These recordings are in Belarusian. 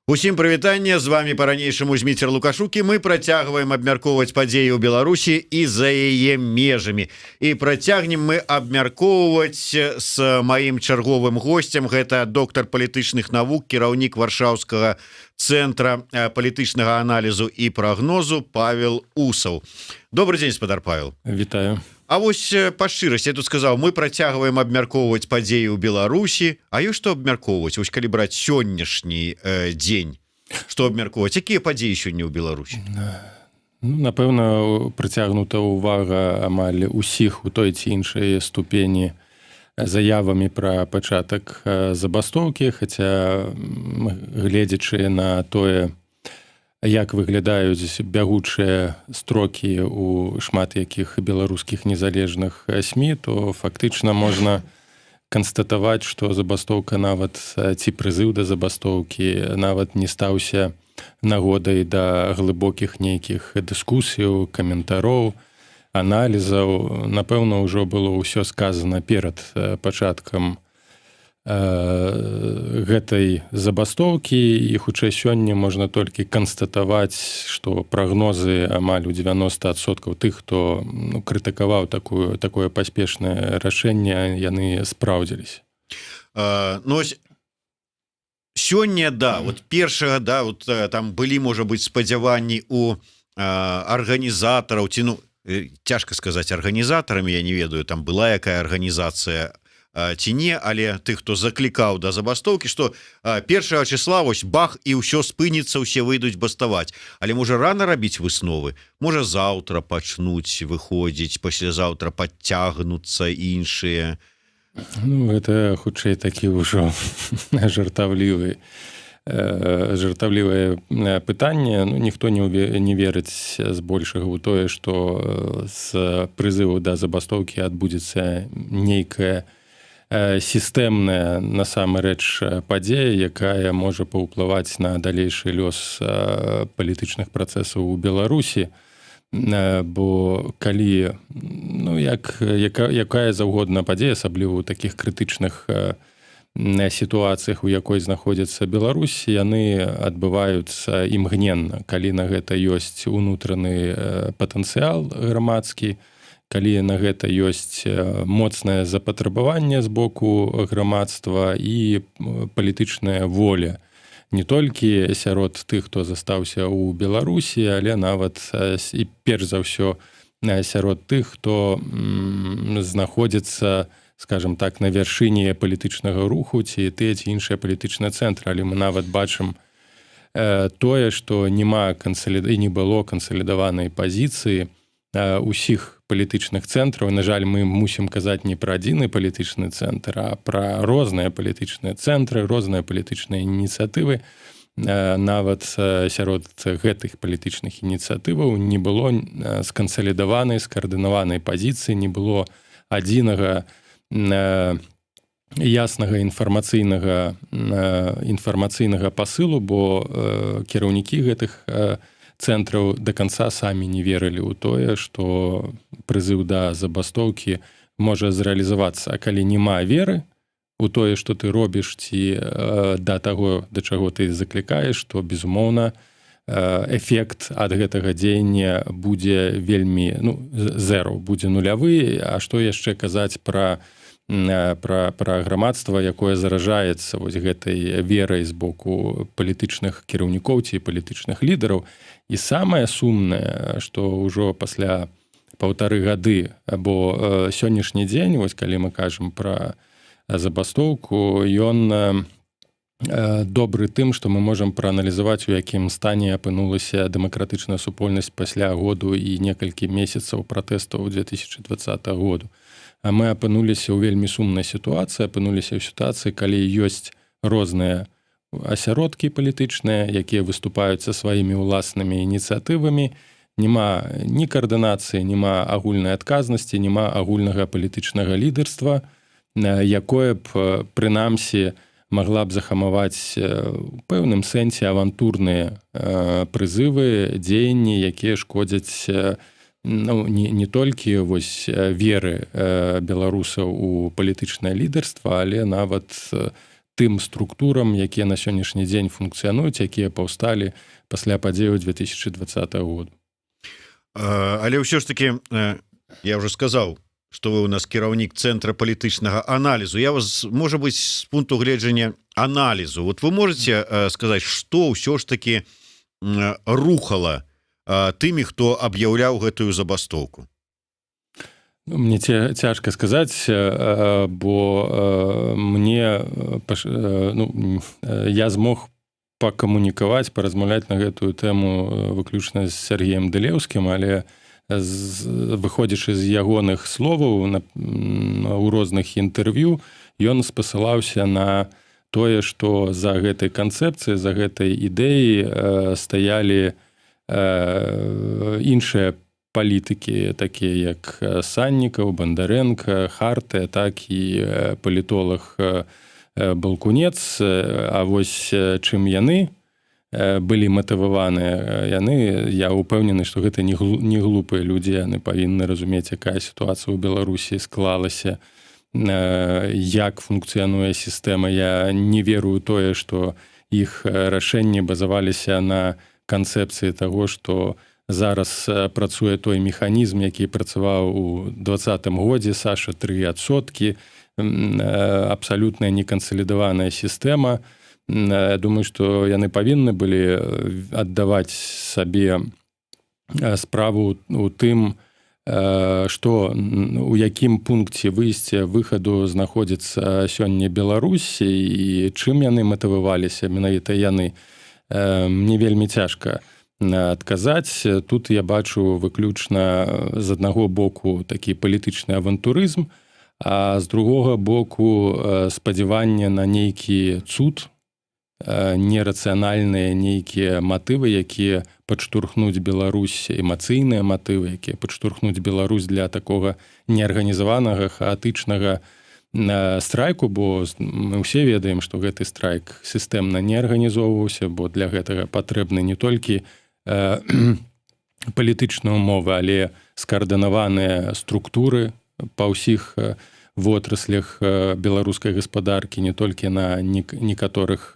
Усім прывітанне, з вами по-ранейшаму Зміцер Лукашук, і мы працягваем абмяркоўваць падзеі ў Беларусі і за яе межамі. І працягнем мы абмяркоўваць з маім чарговым госцем. Гэта доктар палітычных навук, кіраўнік Варшаўскага цэнтра палітычнага аналізу і прагнозу Павел Усаў. Добрый дзень, спадар Павел. Вітаю. А вось па шчырасці, я тут сказаў, мы працягваем абмяркоўваць падзеі ў Беларусі. А ёсць што абмяркоўваць? Вось калі браць сённяшні дзень, што абмяркоўваць? Якія падзеі сёння ў Беларусі? Напэўна, прыцягнута ўвага амаль усіх у той ці іншай ступені заявамі пра пачатак забастоўкі, хаця гледзячы на тое, як выглядаюць бягучыя строкі у шмат якіх беларускіх незалежных СМІ, то фактычна можна канстатаваць, што забастоўка нават ці прызыў да забастоўкі нават не стаўся нагодай да глыбокіх нейкіх дыскусіяў, каментароў, аналізаў. Напэўна, ўжо было ўсё сказана перад пачаткам гэтай забастоўкі, і хутчэй сёння можна толькі канстатаваць, што прагнозы амаль у 90% тых, хто крытыкаваў такое паспешнае рашэнне, яны спраўдзіліся. Сёння, вот першага, вот там былі, можа быць, спадзяванні у арганізатараў, ці, цяжка сказаць арганізатарамі, я не ведаю, там была якая арганізацыя ці не, але тых, хто заклікаў да забастоўкі, што 1 числа вось бах, і ўсё спыніцца, усе выйдуць баставаць. Але можа рана рабіць высновы, можа заўтра пачнуць выходзіць, паслязаўтра падцягнуцца іншыя. Гэта хутчэй такі ўжо жартаўлівае пытанне. Ніхто не верыць збольшага ў тое, што з прызыву да забастоўкі адбудзецца нейкая сістэмная насамрэч падзея, якая можа паўплываць на далейшы лёс палітычных працэсаў у Беларусі. Бо калі якая заўгодна падзея, асабліва ў такіх крытычных сітуацыях, у якой знаходзіцца Беларусь, яны адбываюцца імгненна, калі на гэта ёсць унутраны патэнцыял грамадскі, калі на гэта ёсць моцнае запатрабаванне з боку грамадства і палітычная воля. Не толькі сярод тых, хто застаўся ў Беларусі, але нават і перш за ўсё сярод тых, хто знаходзіцца, скажем так, на вяршыні палітычнага руху, ці тыя ці іншыя палітычныя цэнтры. Але мы нават бачым тое, што не было кансалідаванай пазіцыі усіх палітычных цэнтраў. На жаль, мы мусім казаць не пра адзіны палітычны цэнтр, а пра розныя палітычныя цэнтры, розныя палітычныя ініцыятывы. Нават сярод гэтых палітычных ініцыятываў не было скансалідаванай, скаардынаванай пазіцыі, не было адзінага яснага інфармацыйнага пасылу, бо кіраўнікі гэтых цэнтраў да канца самі не верылі ў тое, што прызыў да забастоўкі можа зрэалізавацца. А калі няма веры у тое, што ты робіш, ці да таго, да чаго ты заклікаеш, то, безумоўна, эфект ад гэтага дзеяння будзе вельмі, зеро, будзе нулявы. А што яшчэ казаць пра грамадства, якое заражаецца вось гэтай верай з боку палітычных кіраўнікоў ці палітычных лідараў. І самае сумнае, што ўжо пасля 1,5 гады, або сённяшні дзень, вось калі мы кажам пра забастоўку, ён добры тым, што мы можам прааналізаваць, у якім стане апынулася дэмакратычная супольнасць пасля году і некалькі месяцаў пратэстаў 2020 году. А мы апынуліся ў вельмі сумнай сітуацыі, апынуліся ў сітуацыі, калі ёсць розныя асяродкі палітычныя, якія выступаюць са сваімі ўласнымі ініцыятывамі. Няма ні каардынацыі, няма агульнай адказнасці, няма агульнага палітычнага лідарства, якое б, прынамсі, магла б захамаваць у пэўным сэнсе авантурныя прызывы, дзеянні, якія шкодзяць не толькі вось веры беларусаў у палітычнае лідарства, але нават тым структурам, якія на сённяшні дзень функцыянуюць, якія паўсталі пасля падзеяў 2020 года. Але ўсё ж таки я уже сказаў, что вы у нас кіраўнік цэнтра палітычнага аналізу. Я вас, можа быть, з пункту гледжання аналізу, вот вы можете сказаць, што ўсё ж таки рухала тымі, хто аб'яўляў гэтую забастоўку? Мне цяжка сказаць, бо мне я змог пакамунікаваць, паразмаўляць на гэтую тэму выключна з Сергеем Дылеўскім, але выходзячы з ягоных словаў у розных інтэрв'ю, ён спасылаўся на тое, што за гэтай канцэпцыяй, за гэтай ідэяй стаялі іншыя палітыкі, такія як Саннікаў, Бандарэнка, Хартыя, так і палітолог Балкунец. А вось чым яны былі матываваныя, я ўпэўнены, што гэта не глупыя людзі, яны павінны разумець, якая сітуацыя ў Беларусі склалася, як функцыянуе сістэма. Я не верую тое, што іх рашэнні базаваліся на канцэпцыі таго, што зараз працуе той механізм, які працаваў у 2020 годзе, Саша, 3%, абсалютная некансалідаваная сістэма. Я думаю, што яны павінны былі аддаваць сабе справу у тым, што у якім пункце выхаду знаходзіцца сёння Беларусь і чым яны матываваліся, менавіта яны. Мне вельмі цяжка адказаць. Тут я бачу выключна з аднаго боку такі палітычны авантурызм, а з другога боку спадзяванне на нейкі цуд, нерацыянальныя нейкія матывы, якія падштурхнуць Беларусь, эмацыйныя матывы, якія падштурхнуць Беларусь для такога неарганізаванага, хаатычнага страйку, бо мы ўсе ведаем, што гэты страйк сістэмна не арганізоўваўся, бо для гэтага патрэбны не толькі палітычныя умовы, але скаардынаваныя структуры па ўсіх вотраслях беларускай гаспадаркі, не толькі на некаторых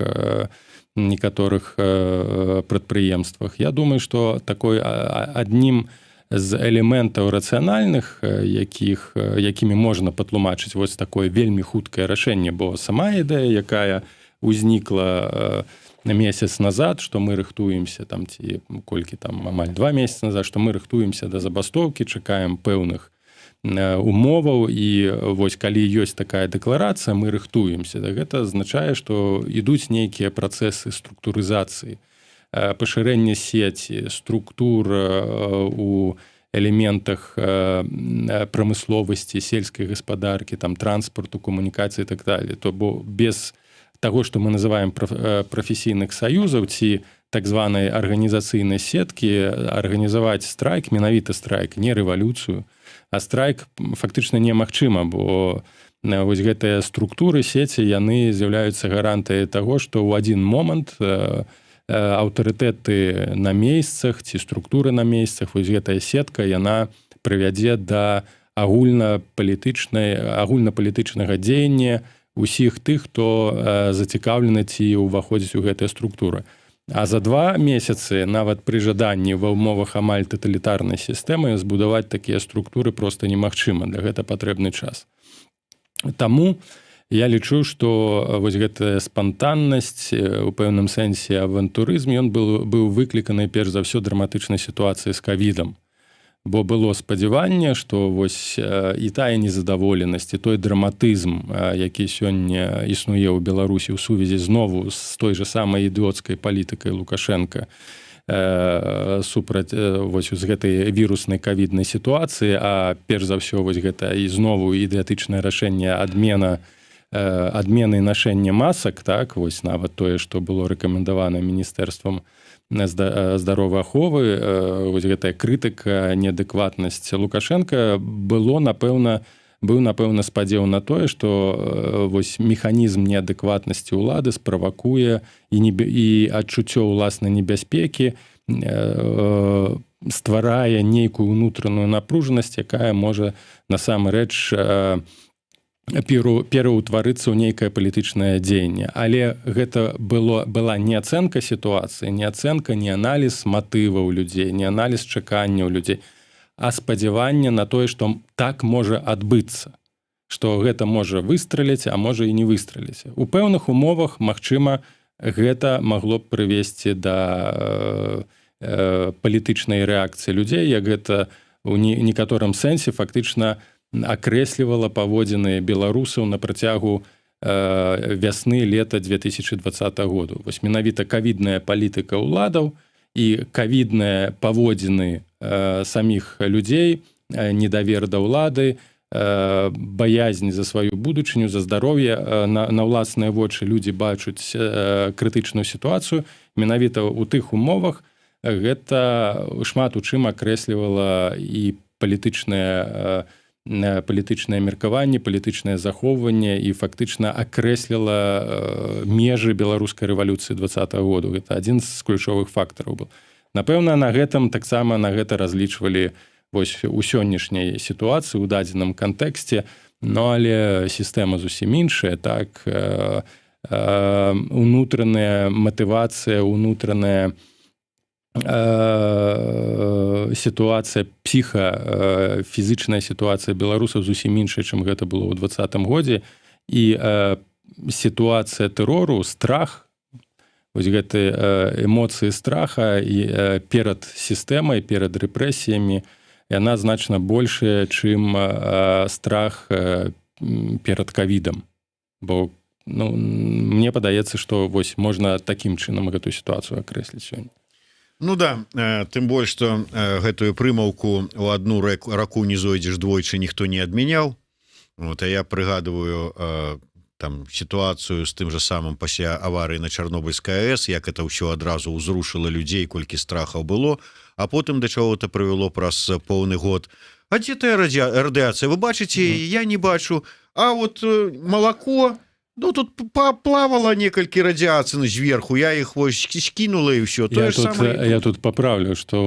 прадпрыемствах. Я думаю, што такой аднім з элементаў рацыянальных, якімі можна патлумачыць вось такое вельмі хуткае рашэнне, бо сама ідэя, якая ўзнікла месяц назад, што мы рыхтуемся, ці колькі амаль 2 месяцы назад, што мы рыхтуемся да забастоўкі, чакаем пэўных умоваў, і вось калі ёсць такая дэкларацыя, мы рыхтуемся. Гэта азначае, што ідуць нейкія працэсы структурызацыі, пашырэння сеці, структур у элементах прамысловасці, сельскай гаспадаркі, транспарту, камунікацыі і так далее. То бо без таго, што мы называем прафесійных саюзаў ці так званай арганізацыйнай сеткі, арганізаваць страйк, менавіта страйк, не рэвалюцыю, а страйк фактычна немагчыма, бо вось гэтыя структуры сеці, яны з'яўляюцца гарантыяй таго, што ў адзін момант аўтарытэты на месцах ці структуры на месцах, вось гэтая сетка, яна прывядзе да агульнапалітычнага дзеяння усіх тых, хто зацікаўлены ці ўваходзіць у гэтыя структуры. А за 2 месяцы, нават пры жаданні ва ўмовах амаль таталітарнай сістэмы, збудаваць такія структуры проста немагчыма. Для гэта патрэбны час. Таму я лічу, што вось гэтая спантаннасць, у пэўным сэнсе авантурызм, ён быў выкліканы перш за ўсё драматычнай сітуацыяй з ковідам. Бо было спадзяванне, што вось і тая незадаволенасць, і той драматызм, які сёння існуе ў Беларусі ў сувязі знову з той жа самай ідыёцкай палітыкай Лукашэнка супраць вось з гэтай віруснай ковіднай сітуацыі, а перш за ўсё вось гэта і знову ідыятычнае рашэнне адмены нашэння масак, так, вось нават тое, што было рэкамендавана міністэрствам здаровай аховы, вось гэтая крытыка, неадэкватнасць Лукашэнка быў напэўна спадзеў на тое, што вось механізм неадэкватнасці ўлады справакуе і адчуццё ўласнай небяспекі стварае нейкую ўнутраную напружанасць, якая можа насамрэч пераўтварыцца ў нейкае палітычнае дзеянне. Але гэта была не ацэнка сітуацыі, не ацэнка, не аналіз матываў людзей, не аналіз чаканняў людзей, а спадзяванне на тое, што так можа адбыцца, што гэта можа выстраліць, а можа і не выстраліць. У пэўных умовах, магчыма, гэта магло б прывесці да палітычнай рэакцыі людзей, як гэта у некаторым сэнсе фактычна акрэслівала паводзіны беларусаў на працягу вясны лета 2020 году. Вось менавіта кавідная палітыка ўладаў і кавідныя паводзіны саміх людзей, недавер да ўлады, баязнь за сваю будучыню, за здароўе, на ўласныя вочы людзі бачаць крытычную сітуацыю. Менавіта ў тых умовах гэта шмат у чым акрэслівала і палітычнае меркаванне, палітычнае захоўванне і фактычна акрэсліла межы беларускай рэвалюцыі 20-го году. Гэта адзін з ключовых фактараў быў. Напэўна, на гэтым таксама на гэта разлічвалі вось у сённяшняй сітуацыі, у дадзеным кантэксце, но але сістэма зусім іншая, так, унутраная матывацыя, унутраная сітуацыя, фізічная сітуацыя беларусаў зусім іншая, чым гэта было ў 20-м годзе, і сітуацыя тэрору, страх, вось гэты эмоцыі страха і перад сістэмай, перад рэпрэсіямі, яна значна большая, чым страх перад ковідам. Бо мне падаецца, што вось можна такім чынам гэтую сітуацыю акрэсліць сёння. Ну да, тым больш, што гэтую прымаўку у одну раку не зойдзеш двойчы ніхто не адмяняў. Вот, а я прыгадываю там сітуацыю з тым жа самым пасля аварыі на Чарнобыльскай АЭС, як это ўсё адразу ўзрушыла людзей, колькі страхаў было, а потым да чаго-то прывяло праз поўны год. А дзе тая радыацыя? Вы бачыце, я не бачу. А вот малако, ну, тут плавала некалькі радыацый зверху, я іх вось скінула і ўсё. Я тут паправлю, што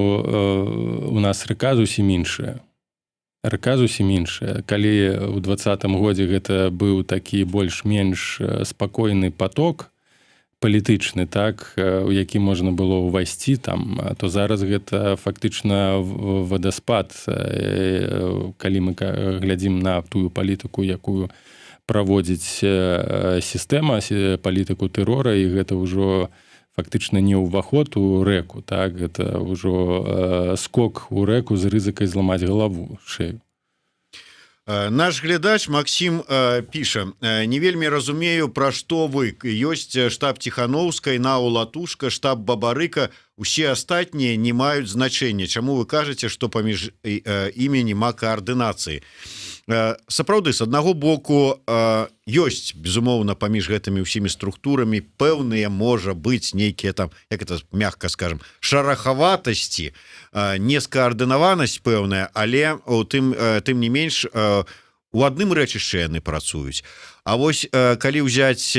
у нас рака зусім іншая. Рака зусім іншая. Калі ў 20-м годзе гэта быў такі больш-менш спакойны поток палітычны, так, у які можна было ўвайсці там, то зараз гэта фактычна вадаспад. Калі мы глядзім на тую палітыку, якую праводзіць сістэма, палітыку тэрора, і гэта ўжо фактычна не ўваход у рэку, так, гэта ўжо скок у рэку з рызыкай зламаць галаву, шею. Наш глядач Максим піша: не вельмі разумею, пра што вы. Ёсць штаб Ціхановскай, НАУ Латушка, штаб Бабарыка, усе астатнія не маюць значэння. Чаму вы кажаце, што паміж імі нема каардынацыі? Сапраўды, з аднаго боку, ёсць, безумоўна, паміж гэтымі ўсімі структурамі пэўныя, можа быць, нейкія там, як это мягка скажем, шарахаватасці, нескаардынаванасць пэўная, але тым не менш у адным рэчышчы яны працуюць. А вось калі ўзяць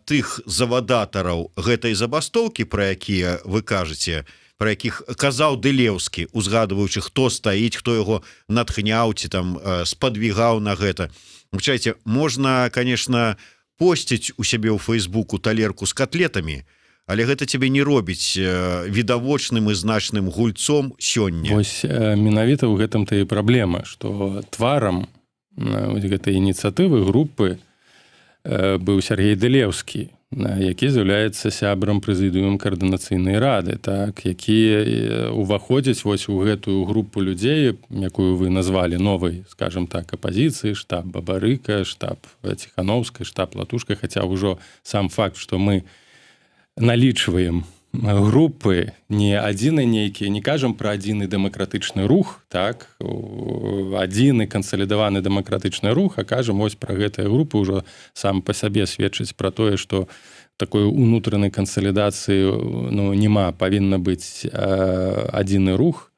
тых завадатараў гэтай забастоўкі, пра якія вы кажаце, пра якіх казаў Дылеўскі, узгадваючы, хто стаіць, хто яго натхняў ці там спадвігаў на гэта. Вучайце, можна, конечно, посціць у сябе ў Фейсбуку талерку з котлетамі, але гэта цябе не робіць відавочным і значным гульцом сёння. Вось менавіта ў гэтым-то і праблема, што тварам гэтай ініцыятывы групы быў Сергей Дылеўскі, які з'яўляецца сябрам прэзідыума каардынацыйнай рады, так, які уваходзяць вось у гэтую групу людзей, якую вы назвалі новай, скажем так, апазіцыі, штаб Бабарыка, штаб Ціхановскай, штаб Латушка, хаця ўжо сам факт, што мы налічваем групы, не адзіны нейкі, не кажам пра адзіны дэмакратычны рух, так, адзіны кансалідаваны дэмакратычны рух, а кажам вось пра гэтыя групы ўжо сам па сабе сведчыць пра тое, што такой унутранай кансалідацыі няма, павінна быць адзіны рух,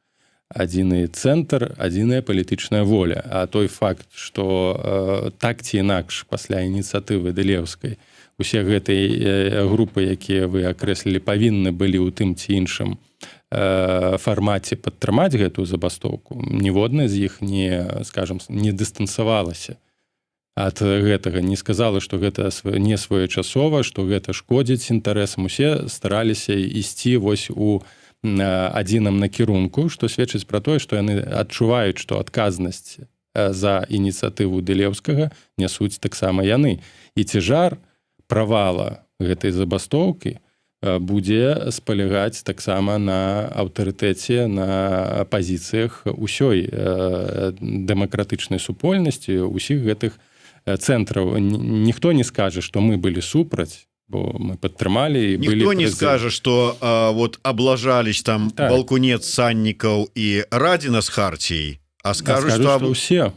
адзіны цэнтр, адзіная палітычная воля. А той факт, што так ці інакш пасля ініцыятывы Дылеўскай усе гэтай групы, якія вы акрэслілі, павінны былі ў тым ці іншым фармаце падтрымаць гэтую забастоўку. Ніводная з іх не, скажем, не дыстанцавалася ад гэтага, не сказала, што гэта не своечасова, што гэта шкодзіць інтарэсам. Усе стараліся ісці вось у адзіным накірунку, што сведчыць пра тое, што яны адчуваюць, што адказнасць за ініцыятыву Дылеўскага нясуць таксама яны. І цяжар правала гэтай забастоўкі будзе спалягаць таксама на аўтарытэце, на пазіцыях усёй дэмакратычнай супольнасці, усіх гэтых цэнтраў. Ніхто не скажа, што мы былі супраць, бо мы падтрымалі. Ніхто не скажа, што вот аблажались там Балкунец, Саннікаў і Радзіна з Харціяй, а скажуць, што ўсе,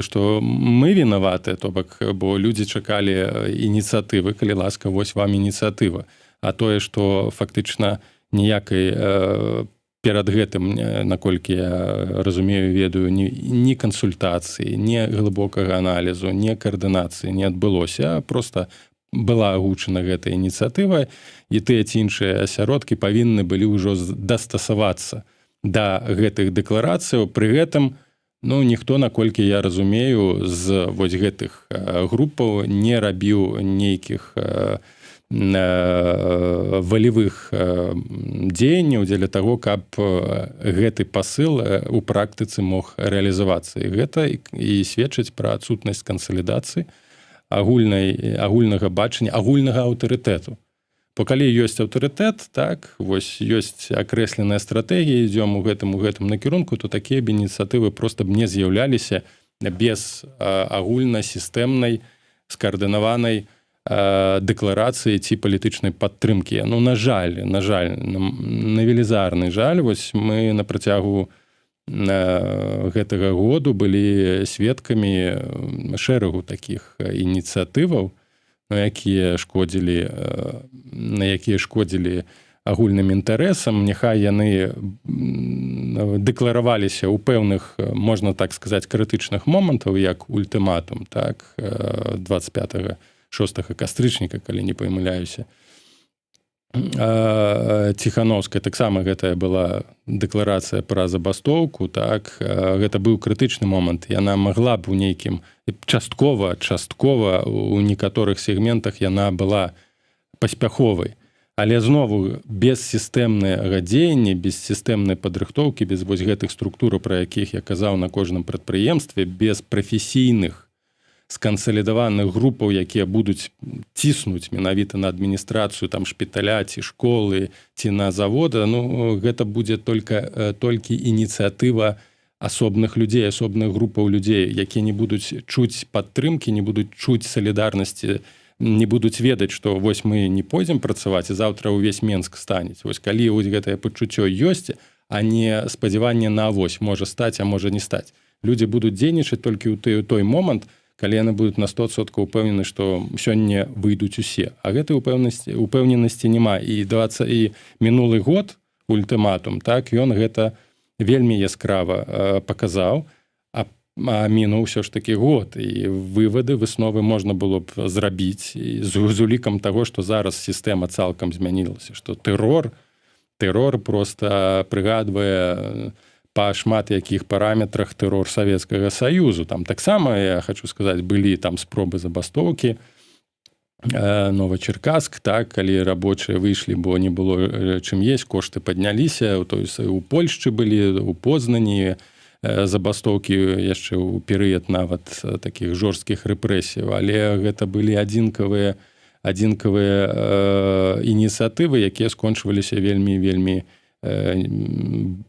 што мы вінаваты, то бок, бо людзі чакалі ініцыятывы, калі ласка, вось вам ініцыятыва. А тое, што фактычна ніякай перад гэтым, наколькі я разумею, ведаю, ні кансультацыі, ні глыбокага аналізу, ні каардынацыі не адбылося, проста была агучана гэта ініцыятыва, і тыя ці іншыя асяродкі павінны былі ўжо дастасавацца да гэтых дэкларацыяў. Пры гэтым, ніхто, наколькі я разумею, з вось гэтых групаў не рабіў нейкіх валевых дзеянняў дзеля таго, каб гэты пасыл у практыцы мог рэалізавацца. І гэта і сведчыць пра адсутнасць кансалідацыі агульнага бачання, агульнага аўтарытэту. Бо калі ёсць аўтарытэт, так, вось ёсць акрэсленая стратэгія, ідзём у гэтым накірунку, то такія б ініцыятывы проста б не з'яўляліся без агульнасістэмнай, скаардынаванай дэкларацыі ці палітычнай падтрымкі. На жаль, на велізарны жаль, вось мы на працягу гэтага году былі сведкамі шэрагу такіх ініцыятываў, якія шкодзілі агульным інтарэсам. Няхай яны дэклараваліся ў пэўных, можна так сказаць, крытычных момантаў, як ультыматум, так, 25-6 кастрычніка, калі не памыляюся. Ціхановская таксама гэтая была дэкларацыя пра забастоўку, так, гэта быў крытычны момант. Яна магла б у нейкім часткова у некаторых сегментах яна была паспяховай. Але знову без сістэмнага дзеяння, без сістэмнай падрыхтоўкі, без вось гэтых структур, пра якіх я казаў на кожным прадпрыемстве, без прафесійных скансалідаваных групаў, якія будуць ціснуць менавіта на адміністрацыю там шпіталя ці школы ці на завода, гэта будзе толькі ініцыятыва асобных людзей, асобных групаў людзей, якія не будуць чуць падтрымкі, не будуць чуць салідарнасці, не будуць ведаць, што вось мы не пойдзем працаваць, і заўтра ўвесь Менск станець. Вось калі вось гэтае пачуццё ёсць, а не спадзяванне на авось, можа стаць, а можа не стаць. Людзі будуць дзейнічаць толькі ў той момант, калі яны будуць на 100% упэўнены, што сёння выйдуць усе. А гэтай упэўненасці няма. І мінулы год ультыматум, так, ён гэта вельмі яскрава паказаў, а мінуў ўсё ж такі год. І высновы можна было б зрабіць з улікам таго, што зараз сістэма цалкам змянілася, што тэрор проста прыгадвае па шмат якіх параметрах тэрор Савецкага Саюзу. Там таксама, я хочу сказаць, былі там спробы забастоўкі. Новачеркасск, так, калі рабочыя выйшлі, бо не было чым есть, кошты падняліся, у Польшчы былі, у Познані забастоўкі яшчэ ў перыяд нават такіх жорсткіх рэпрэсіяў, але гэта былі адзінкавыя ініцыятывы, якія скончваліся вельмі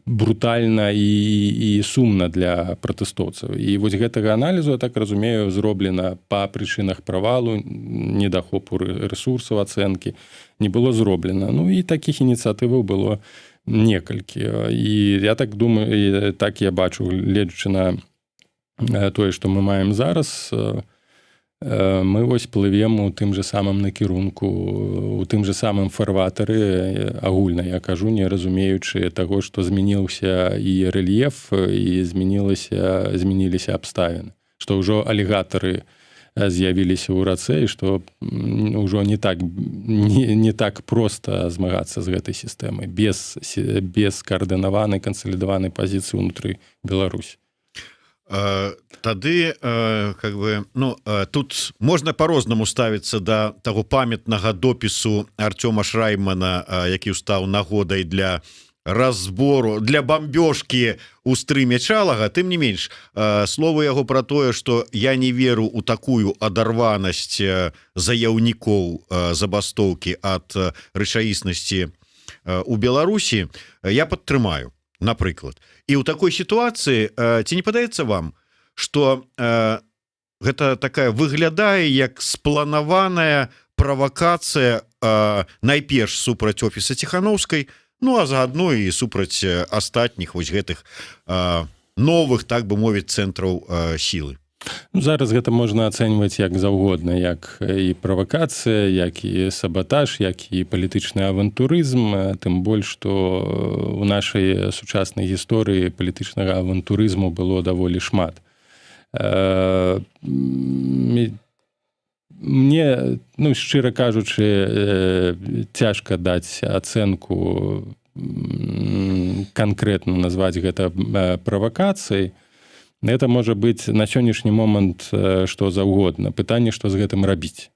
брутальна і сумна для пратэстоўцаў. І вось гэтага аналізу, я так разумею, зроблена па прычынах правалу, недахопу рэсурсаў, ацэнкі, не было зроблена. І такіх ініцыятываў было некалькі. І я так думаю, так я бачу, гледзячы на тое, што мы маем зараз, мы вось плывем у тым же самым накірунку, у тым же самым фарватары агульна, я кажу, не разумеючы таго, што змяніўся і рэльеф, і змяніліся абставіны, што ўжо алігатары з'явіліся ў рацэ, і што ўжо не так проста змагацца з гэтай сістэмай, без каардынаванай, кансалідаванай пазіцыі ўнутры Беларусі. Тады как бы ну тут можна по-рознаму ставіцца да таго памятнага допісу Артёма Шраймана, які ўстаў нагодай для разбору, для бомбёжкі у стрыме Чалага. Тым не менш, словы яго пра тое, што я не веру ў такую адарванасць заяўнікоў забастоўкі ад рэчаіснасці у Беларусі, я падтрымаю, напрыклад. І ў такой сітуацыі ці не падаецца вам, што гэта такая выглядае як спланаваная правакацыя найперш супраць офіса Ціханаўскай, ну а заадно і супраць астатніх вось гэтых новых, так бы мовіць, цэнтраў сілы. Зараз гэта можна ацэньваць як заўгодна, як і правакацыя, як і сабатаж, як і палітычны авантурызм, тым больш, што ў нашай сучаснай гісторыі палітычнага авантурызму было даволі шмат. Мне, ну, шчыра кажучы, цяжка даць ацэнку, канкрэтна назваць гэта правакацыяй. Это можа быць на сённяшні момант што заўгодна. Пытанне, што з гэтым рабіць.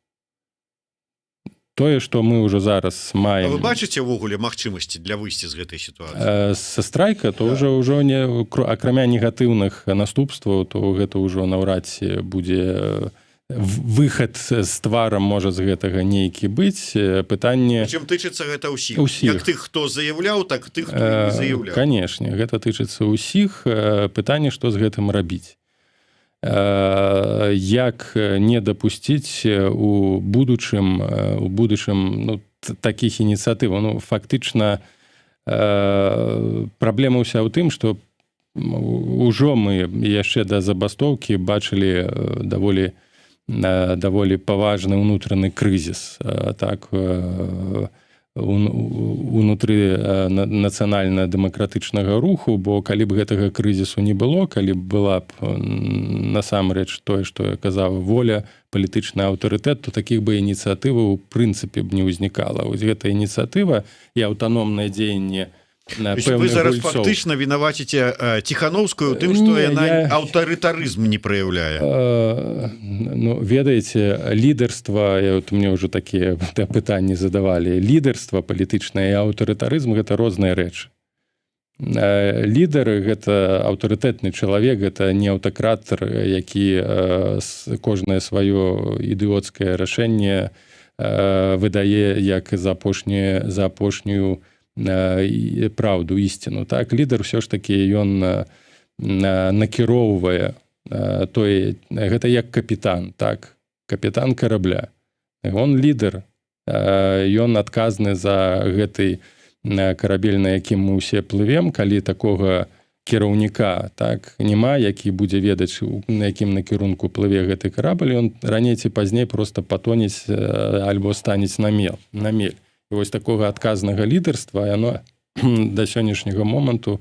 Тое, што мы ўжо зараз маем... А вы бачыце ўвогуле магчымасці для выйсця з гэтай сітуацыі? Са страйка, то ўжо не, акрамя негатыўных наступстваў, то гэта ўжо наўрад ці будзе выхад з тварам можа з гэтага нейкі быць. Пытанне... Чым тычыцца гэта ўсіх? Як тых, хто заяўляў, так тых, хто не заяўляў. Канешне, гэта тычыцца ўсіх. Пытанне, што з гэтым рабіць. Як не дапусціць у будучым ну, такіх ініцыятыў. Ну, фактычна, праблема ўся ў тым, што ўжо мы яшчэ да забастоўкі бачылі даволі паважны ўнутраны крызіс, так, унутры нацыянальна-дэмакратычнага руху, бо калі б гэтага крызісу не было, калі б была б насамрэч тое, што я казаў, воля, палітычны аўтарытэт, то такіх бы ініцыятываў у прынцыпе б не ўзнікала. Вось гэта ініцыятыва і аўтаномнае дзеянне вы зараз фактычна вінаваціце Ціханаўскую тым, што яна аўтарытарызм не праяўляе. Ну, ведаеце, лідарства, мне ўжо такія пытанні задавалі, лідарства палітычнае і аўтарытарызм — гэта розныя рэчы. Лідар — гэта аўтарытэтны чалавек, гэта не аўтакратар, які кожнае сваё ідыёцкае рашэнне выдае як за апошнюю праўду, ісціну. Так, лідар ўсё ж такі ён накіроўвае тое, гэта як капітан, так, капітан карабля. Он лідар, ён адказны за гэты карабель, на якім мы ўсе плывем. Калі такога кіраўніка, так, няма, які будзе ведаць, на якім накірунку плыве гэты карабель, ён раней ці пазней проста патонець альбо станець на мель. І вось такога адказнага лідарства, яно да сённяшняга моманту,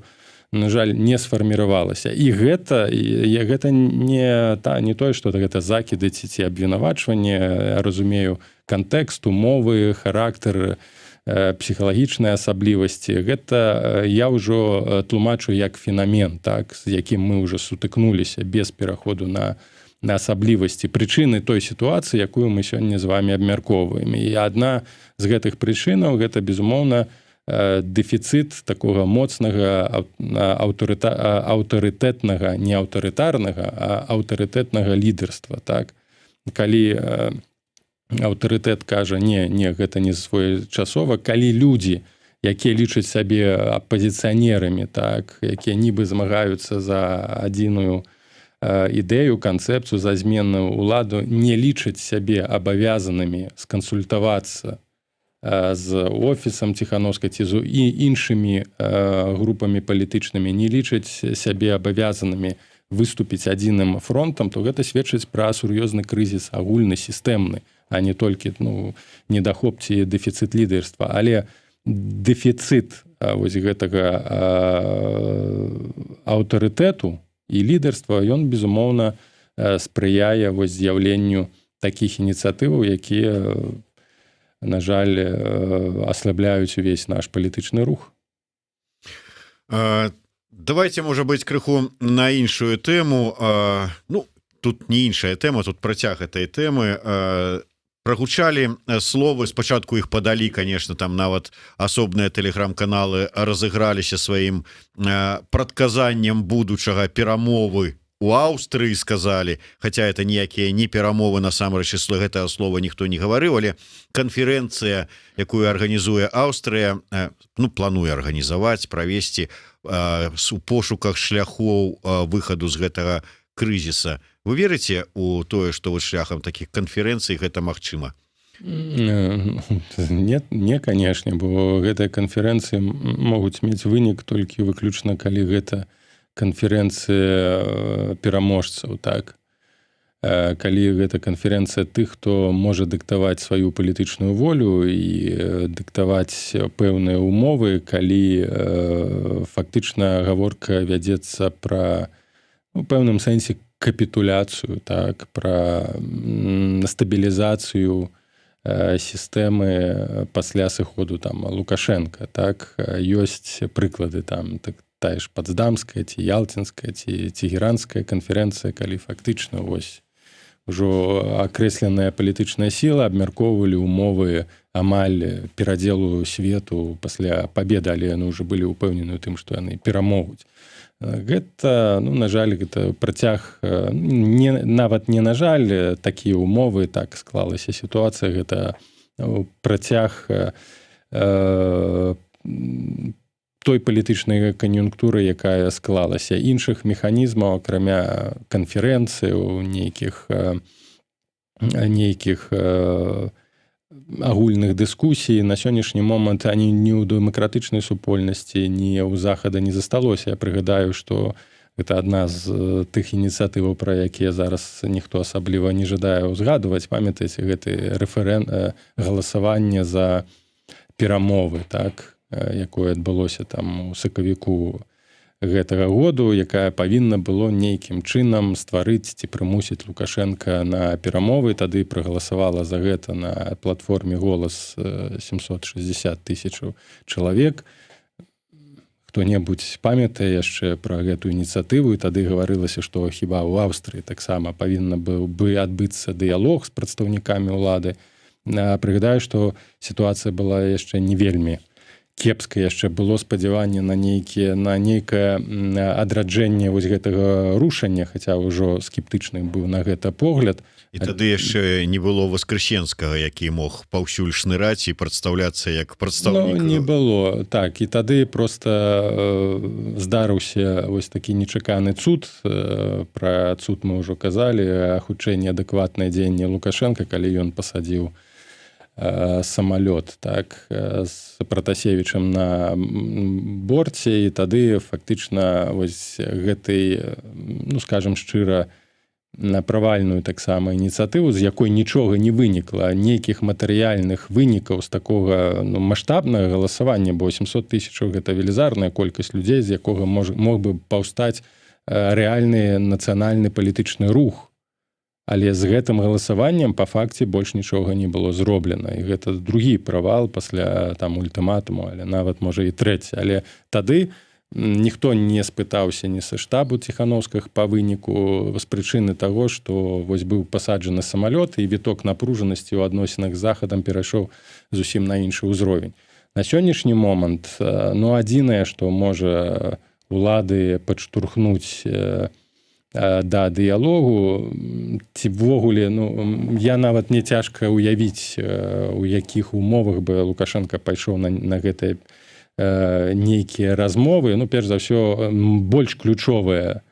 на жаль, не сфарміравалася. І гэта не тое, што гэта закіды ці абвінавачванне, я разумею кантэкст, умовы, характар, псіхалагічныя асаблівасці. Гэта я ўжо тлумачу як фенамен, так, з якім мы ўжо сутыкнуліся без пераходу на асаблівасці, прычыны той сітуацыі, якую мы сёння з вами абмяркоўваем. І адна з гэтых прычынаў — гэта, безумоўна, дэфіцыт такога моцнага аўтарытэтнага, не аўтарытарнага, а аўтарытэтнага лідарства. Так? Калі аўтарытэт кажа, не, гэта не своечасова, калі людзі, якія лічаць сабе апазіцыянерамі, так, якія нібы змагаюцца за адзіную ідэю, канцэпцыю, за зменную ўладу, не лічаць сябе абавязанымі скансультавацца з офісам Ціханаўскай ці з іншымі групамі палітычнымі, не лічаць сябе абавязанымі выступіць адзіным фронтам, то гэта сведчыць пра сур'ёзны крызіс агульны, сістэмны, а не толькі недахоп ці дэфіцыт лідарства. Але дэфіцыт вось гэтага аўтарытэту і лідарства, ён, безумоўна, спрыяе вось з'яўленню такіх ініцыятываў, якія, на жаль, аслабляюць увесь наш палітычны рух. Давайте, можа быць, крыху на іншую тэму. Ну, тут не іншая тэма, тут працяг этой тэмы. Прагучалі словы, спачатку іх падалі, конечно, там нават асобныя тэлеграм-каналы разыграліся сваім прадказаннем будучага перамовы у Аўстрыі, сказалі, хаця это ніякія не перамовы, насамрэч, гэтага слова ніхто не гаварыў, але канферэнцыя, якую арганізуе Аўстрыя, ну, плануе арганізаваць, правесці у пошуках шляхоў выхаду з гэтага крызіса. Вы верыце у тое, што вот шляхам такіх канферэнцый гэта магчыма? Не, канешне, бо гэтыя канферэнцыі могуць мець вынік толькі выключна, калі гэта канферэнцыя пераможцаў, так? Калі гэта канферэнцыя тых, хто можа дыктаваць сваю палітычную волю і дыктаваць пэўныя умовы, калі фактычна гаворка вядзецца пра, у пэўным сэнсе, капітуляцыю, так, пра стабілізацыю сістэмы пасля сыходу там Лукашенка, так, ёсць прыклады там, так, тая ж Пацдамская, ці Ялтинская, ці Тегеранская канферэнцыя, калі фактычна вось ужо акрэсленая палітычная сіла абмяркоўвалі умовы амаль перадзелу свету пасля пабеды, але яны ўжо былі ўпэўнены ў тым, што яны перамогуць. Гэта, ну, на жаль, гэта працяг, нават не на жаль, такія умовы, так склалася сітуацыя, гэта працяг той палітычнай кан'юнктуры, якая склалася. Іншых механізмаў, акрамя канферэнцыяў, нейкіх агульных дыскусій на сённяшні момант ані ў дэмакратычнай супольнасці, ні ў захада не засталося. Я прыгадаю, што гэта адна з тых ініцыятываў, пра якія зараз ніхто асабліва не жадае ўзгадваць. Памятаеце, гэты галасаванне за перамовы, так, якое адбылося там у сакавіку гэтага году, якая павінна было нейкім чынам стварыць ці прымусіць Лукашенка на перамовы. Тады прагаласавала за гэта на платформе «Голас» 760 000 чалавек. Хто-небудзь памятае яшчэ пра гэту ініцыятыву, і тады гаварылася, што хіба ў Аўстрыі таксама павінна быў бы адбыцца дыялог з прадстаўнікамі ўлады. Прыгадаю, што сітуацыя была яшчэ не вельмі кепска, яшчэ было спадзяванне на нейкае адраджэнне вось гэтага рушання, хаця ўжо скептычны быў на гэта погляд. І тады яшчэ не было Воскресенскага, які мог паўсюль шныраць і прадстаўляцца як прадстаўнік. Ну, не было, так. І тады проста здарыўся вось такі нечаканы цуд. Пра цуд мы ўжо казалі, хутчэй неадэкватнае дзеянне Лукашенка, калі ён пасадзіў самалёт, так, з Пратасевічам на борце, і тады фактычна вось гэтай, ну, скажам шчыра, на правальную таксама ініцыятыву, з якой нічога не вынікла, нейкіх матэрыяльных вынікаў з такога, ну, маштабнага галасавання, бо 800 000 гэта велізарная колькасць людзей, з якога мог бы паўстаць рэальны нацыянальны палітычны рух. Але з гэтым галасаваннем па факце больш нічога не было зроблена. І гэта другі правал пасля там ультыматуму, але нават, можа, і трэці. Але тады ніхто не спытаўся ні са штабу Ціханаўскага па выніку з прычыны таго, што вось быў пасаджаны самалёт, і віток напружанасці ў адносінах з захадам перайшоў зусім на іншы ўзровень. На сённяшні момант, ну, адзінае, што можа улады падштурхнуць да дыялогу, ці ввогуле, ну, я нават не цяжка ўявіць, у якіх умовах бы Лукашенко пайшоў на гэтыя нейкія размовы. Ну, перш за ўсё, больш ключовая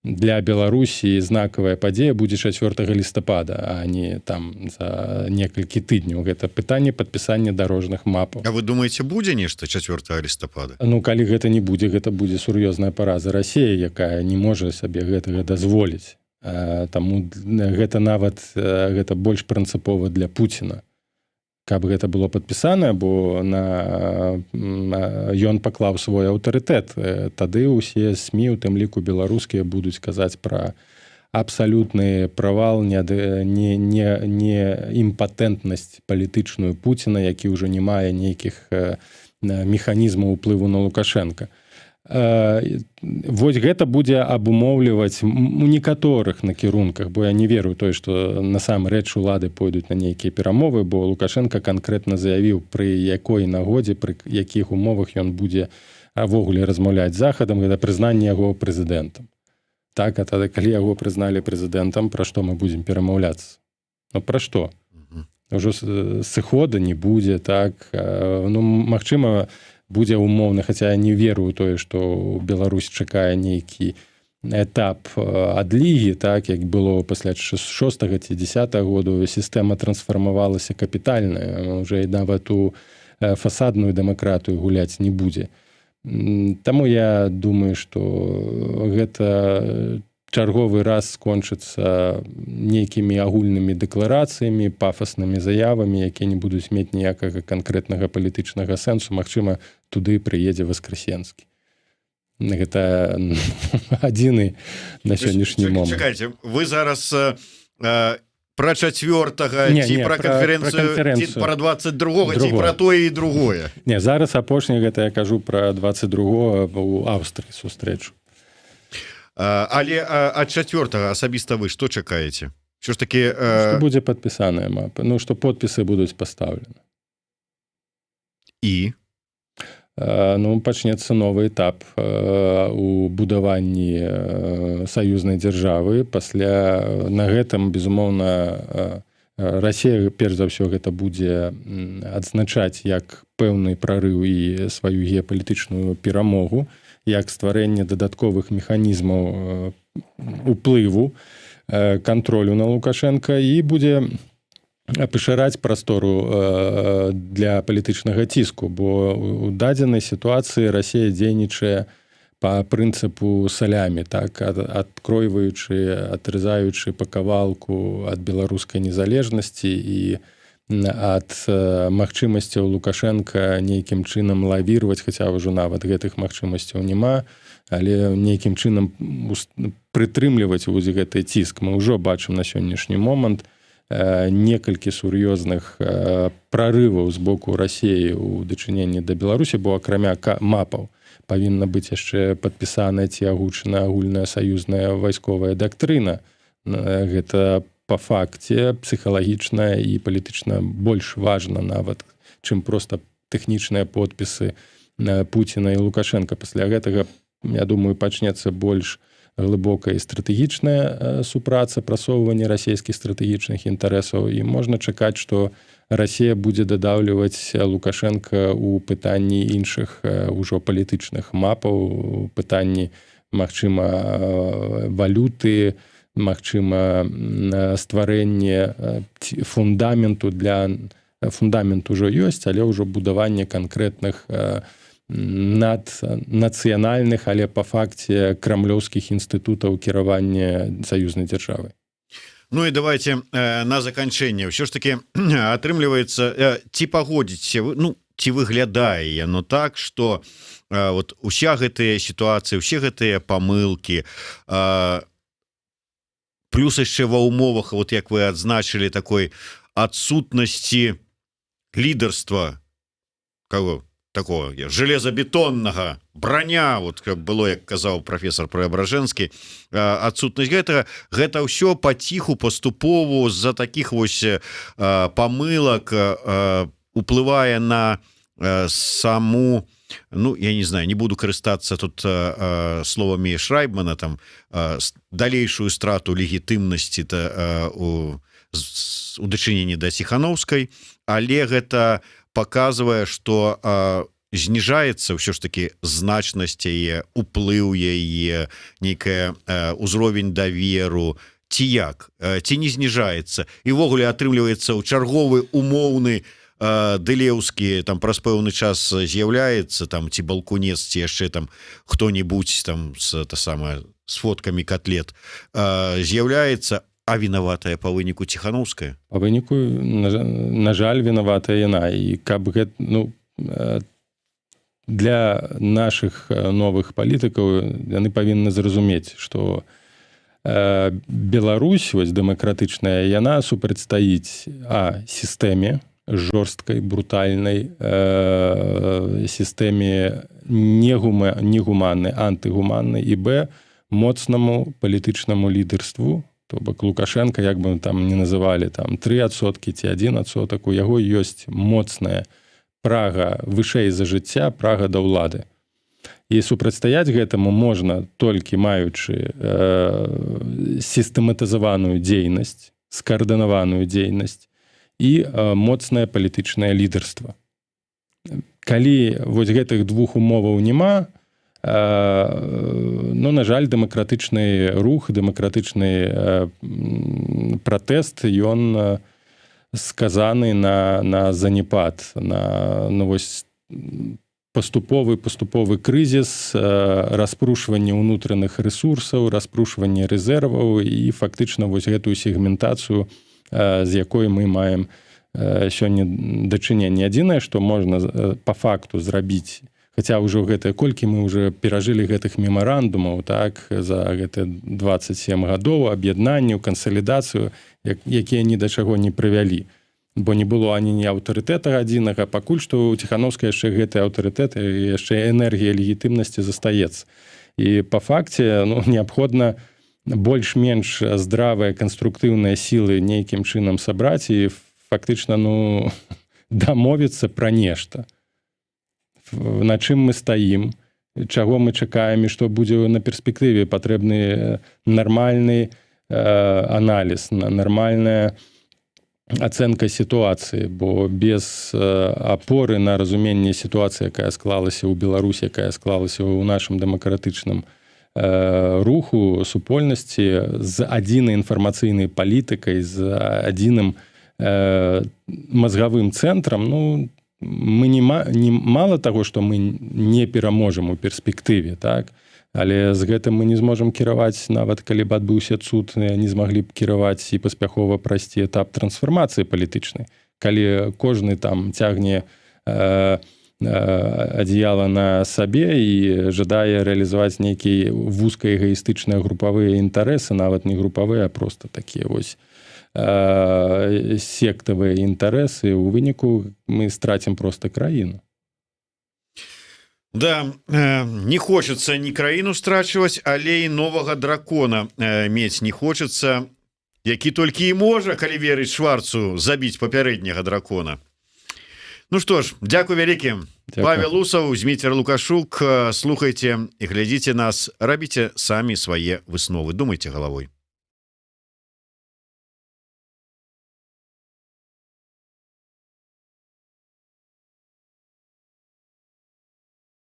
для Беларусі знакавая падзея будзе 4 лістапада, а не там за некалькі тыдняў. Гэта пытанне падпісання дарожных мапаў. А вы думаеце, будзе нешта 4 лістапада? Ну, калі гэта не будзе, гэта будзе сур'ёзная параза Расіі, якая не можа сабе гэтага дазволіць. Таму гэта нават гэта больш прынцыпова для Пуціна, каб гэта было падпісана, бо ён паклаў свой аўтарытэт. Тады ўсе СМІ, у тым ліку беларускія, будуць казаць пра абсалютны правал, не імпатэнтнасць палітычную Пуціна, які ўжо не мае нейкіх механізмаў уплыву на Лукашенка. вось гэта будзе абумоўліваць у некаторых накірунках, бо я не веру той, што насамрэч улады пойдуць на нейкія перамовы, бо Лукашенко канкрэтна заявіў, пры якой нагодзе, пры якіх умовах ён будзе увогуле размаўляць з захадам, гэта прызнанне яго прэзідэнтам. Так, а тады, калі яго прызналі прэзідэнтам, пра што мы будзем перамаўляцца? Ну, пра што? Ужо сыхода не будзе, так. Ну, магчыма, будзе умоўна, хаця я не веру ў тое, што Беларусь чакае нейкі этап адлігі, так, як было пасля 6-го ці 10-го году, сістэма трансфармавалася капітальна, уже і нават у фасадную дэмакратыю гуляць не будзе. Таму я думаю, што гэта чарговы раз скончыцца нейкімі агульнымі дэкларацыямі, пафаснымі заявамі, якія не будуць мець ніякага канкрэтнага палітычнага сэнсу. Магчыма, туды прыедзе Васкрэсенскі. Гэта адзіны на сённяшні момант. Чакайце, вы зараз пра 4-го, ці пра канферэнцыю, ці пра 22-го, ці пра тое і другое? Не, зараз апошняе гэта я кажу пра 22-го ў Аўстрыі сустрэчу. Але ад 4-го асабіста вы што чакаеце? Що ж такі... Што будзе падпісаная мапа? Ну, што подпісы будуць пастаўлены. І? Ну, пачнецца новы этап у будаванні саюзнай дзяржавы. Пасля на гэтым, безумоўна, Расія, перш за ўсё, гэта будзе адзначаць як пэўны прарыў і сваю геапалітычную перамогу, як стварэнне дадатковых механізмаў уплыву, кантролю на Лукашенка, і будзе пашыраць прастору для палітычнага ціску, бо у дадзенай сітуацыі Расія дзейнічае па прынцыпу салямі, так, адкройваючы, адрызаючы па кавалку ад беларускай незалежнасці і ад магчымасцяў Лукашенка нейкім чынам лавіраваць, хаця ўжо нават гэтых магчымасцяў няма, але нейкім чынам прытрымліваць вось гэты ціск. Мы ўжо бачым на сённяшні момант некалькі сур'ёзных прарываў з боку Расіі ў дачыненні да Беларусі, бо акрамя мапаў павінна быць яшчэ падпісаная ці агучана агульная саюзная вайсковая дактрына. Гэта па факце псіхалагічна і палітычна больш важна нават, чым проста тэхнічныя подпісы Пуціна і Лукашенка. Пасля гэтага, я думаю, пачнецца больш глыбокая і стратэгічная супраца, прасоўванне расійскіх стратэгічных інтарэсаў, і можна чакаць, што Расія будзе дадаўліваць Лукашенка ў пытанні іншых ужо палітычных мапаў, пытанні, магчыма, валюты, магчыма, стварэнне фундаменту фундамент ужо ёсць, але ўжо будаванне канкрэтных наднацыянальных, але па факце крамлёўскіх інстытутаў кіравання саюзнай дзяржавай. Ну і давайте на заканчэнне. Ўсё ж такі атрымліваецца, ці пагодзіце вы, ну, ці выглядае яно так, што вот уся гэтыя сітуацыі, усе гэтыя памылкі, плюс яшчэ ва ўмовах, вот як вы адзначылі, такой адсутнасці лідарства каго такого железабетоннага броня, вот как было, як казаў профессор Преображенскі, адсутнасць гэта ўсё паціху паступово з-за таких вось памылак уплывае на саму, ну, я не знаю, не буду карыстацца тут словамі Шрайбмана, там далейшую страту легітымнасці у дачыненні да Ціхановскай, але гэта показывае, што зніжаецца ўсё ж таки значнасць яе, уплыў яе, нейкая ўзровень даверу, ці як, ці не зніжаецца, і ввогуле атрымліваецца ў чарговы умоўны дылеўскі, там праз пэўны час з'яўляецца, там ці балкунец, ці яшчэ там хто-небудзь там з фоткамі котлет з'яўляецца, а вінаватая па выніку Ціхановская? Па выніку, на жаль, вінаватая яна. І каб гэта, ну, для нашых новых палітыкаў яны павінны зразумець, што Беларусь, вось дэмакратычная, яна супрацьстаіць сістэме жорсткай, брутальнай, сістэме негуманны, антыгуманны, і б, моцнаму палітычнаму лідарству, то бок Лукашенко, як бы там не называлі, там 3% ці 1%, у яго ёсць моцная прага вышэй за жыцця, прага да ўлады. І супрацьстаяць гэтаму можна толькі маючы сістэматызаваную дзейнасць, скаардынаваную дзейнасць і моцнае палітычнае лідарства. Калі вось гэтых двух умоваў няма, ну, на жаль, дэмакратычны рух, дэмакратычны пратэст, ён сказаны на занепад, на вось паступовы крызіс, распрушванне ўнутраных рэсурсаў, распрушванне рэзерваў і фактычна вось гэтую сегментацыю, з якой мы маем сёння дачыненне. Адзінае, што можна па факту зрабіць, хаця ўжо гэтыя колькі мы ўжо перажылі гэтых мемарандумаў, так, за гэтыя 27 гадоў, аб'яднанняў, кансалідацыю, якія ні да чаго не прывялі. Бо не было ані аўтарытэта адзінага, пакуль што у Ціхановскай яшчэ гэты аўтарытэт і яшчэ энергія легітымнасці застаецца. І па факце неабходна больш-менш здравыя канструктыўныя сілы нейкім чынам сабраць і фактычна дамовіцца пра нешта. На чым мы стаім, чаго мы чакаем і што будзе на перспектыве. Патрэбны нармальны аналіз, нармальная ацэнка сітуацыі, бо без апоры на разуменне сітуацыі, якая склалася ў Беларусі, якая склалася ў нашым дэмакратычным руху, супольнасці, з адзінай інфармацыйнай палітыкай, з адзіным мазгавым цэнтрам, мы мала таго, што мы не пераможам у перспектыве, так? Але з гэтым мы не зможам кіраваць, нават калі б адбыўся цуд, не змаглі б кіраваць і паспяхова прайсці этап трансфармацыі палітычнай. Калі кожны там цягне адзеяла на сабе і жадае рэалізаваць нейкія вузка эгоістычныя групавыя інтарэсы, нават не групавыя, а проста такія вось сектавыя інтарэсы, у выніку мы страцім проста краіну. Да, не хочется ни краіну страчваць, але і новага дракона мець не хочется, які толькі і можа, калі верыць Шварцу, забіць папярэдняга дракона. Ну што ж, дзякуй вялікі. Павел Усаў, Зміцер Лукашук, слухайце і глядзіце нас, рабіце самі свае высновы, думайце галавой.